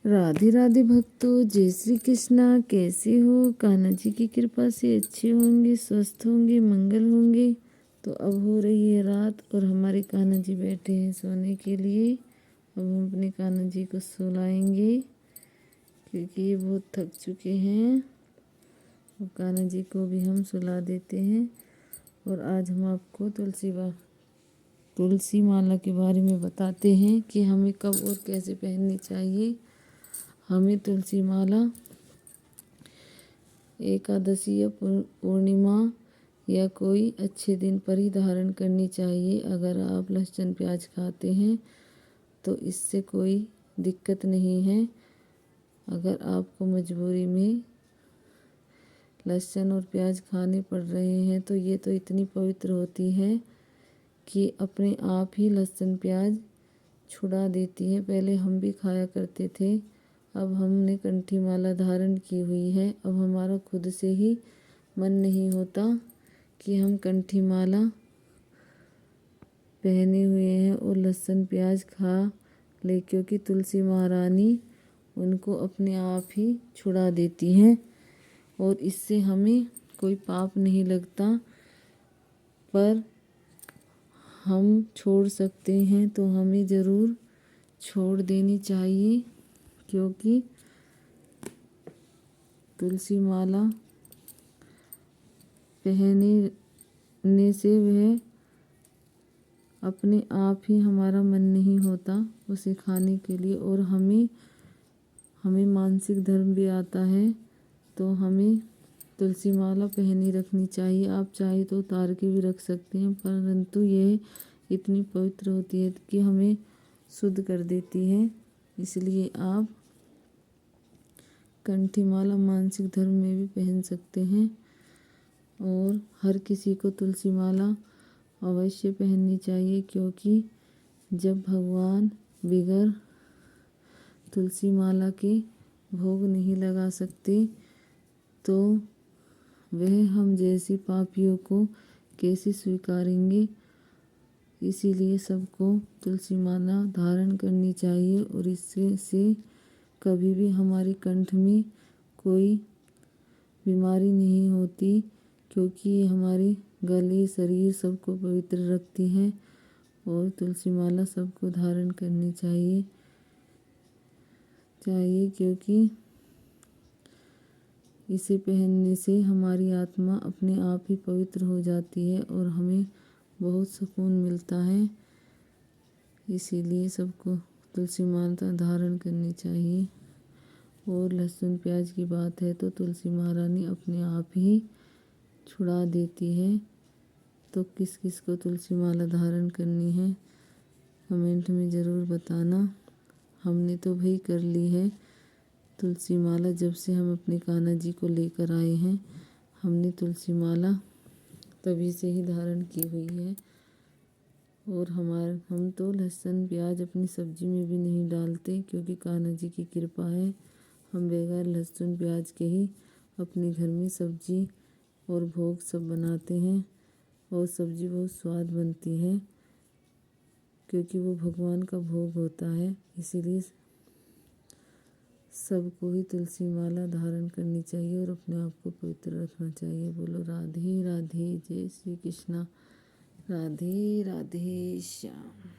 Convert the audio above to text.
राधे राधे भक्तों, जय श्री कृष्णा। कैसे हो? कान्हा जी की कृपा से अच्छे होंगे, स्वस्थ होंगे, मंगल होंगे। तो अब हो रही है रात और हमारे कान्हा जी बैठे हैं सोने के लिए। अब हम अपने कान्हा जी को सुलाएंगे क्योंकि ये बहुत थक चुके हैं। और कान्हा जी को भी हम सुला देते हैं। और आज हम आपको तुलसी माला के बारे में बताते हैं कि हमें कब और कैसे पहननी चाहिए। हमें तुलसी माला एकादशी या पूर्णिमा या कोई अच्छे दिन पर ही धारण करनी चाहिए। अगर आप लहसुन प्याज खाते हैं तो इससे कोई दिक्कत नहीं है। अगर आपको मजबूरी में लहसुन और प्याज खाने पड़ रहे हैं तो ये तो इतनी पवित्र होती है कि अपने आप ही लहसुन प्याज छुड़ा देती है। पहले हम भी खाया करते थे, अब हमने कंठी माला धारण की हुई है। अब हमारा खुद से ही मन नहीं होता कि हम कंठी माला पहने हुए हैं और लहसुन प्याज खा ले, क्योंकि तुलसी महारानी उनको अपने आप ही छुड़ा देती हैं और इससे हमें कोई पाप नहीं लगता। पर हम छोड़ सकते हैं तो हमें ज़रूर छोड़ देनी चाहिए, क्योंकि तुलसी माला पहनने से वह अपने आप ही हमारा मन नहीं होता उसे खाने के लिए। और हमें मानसिक धर्म भी आता है, तो हमें तुलसी माला पहनी रखनी चाहिए। आप चाहे तो उतार के भी रख सकते हैं, परंतु यह इतनी पवित्र होती है कि हमें शुद्ध कर देती है। इसलिए आप कंठी माला मानसिक धर्म में भी पहन सकते हैं। और हर किसी को तुलसी माला अवश्य पहननी चाहिए, क्योंकि जब भगवान बगैर तुलसी माला के भोग नहीं लगा सकते तो वह हम जैसे पापियों को कैसे स्वीकारेंगे। इसीलिए सबको तुलसी माला धारण करनी चाहिए और इससे कभी भी हमारे कंठ में कोई बीमारी नहीं होती, क्योंकि ये हमारे गले शरीर सबको पवित्र रखती है। और तुलसी माला सबको धारण करनी चाहिए क्योंकि इसे पहनने से हमारी आत्मा अपने आप ही पवित्र हो जाती है और हमें बहुत सुकून मिलता है। इसीलिए सबको तुलसी माला धारण करनी चाहिए। और लहसुन प्याज की बात है तो तुलसी महारानी अपने आप ही छुड़ा देती है। तो किस किस को तुलसी माला धारण करनी है कमेंट में ज़रूर बताना। हमने तो भाई कर ली है तुलसी माला। जब से हम अपने कान्हा जी को लेकर आए हैं हमने तुलसी माला तभी से ही धारण की हुई है। और हम तो लहसुन प्याज अपनी सब्जी में भी नहीं डालते, क्योंकि कान्हा जी की कृपा है। हम बगैर लहसुन प्याज के ही अपने घर में सब्जी और भोग सब बनाते हैं और सब्जी बहुत स्वाद बनती है, क्योंकि वो भगवान का भोग होता है। इसीलिए सबको ही तुलसी माला धारण करनी चाहिए और अपने आप को पवित्र रखना चाहिए। बोलो राधे राधे, जय श्री कृष्णा। राधे राधे श्याम।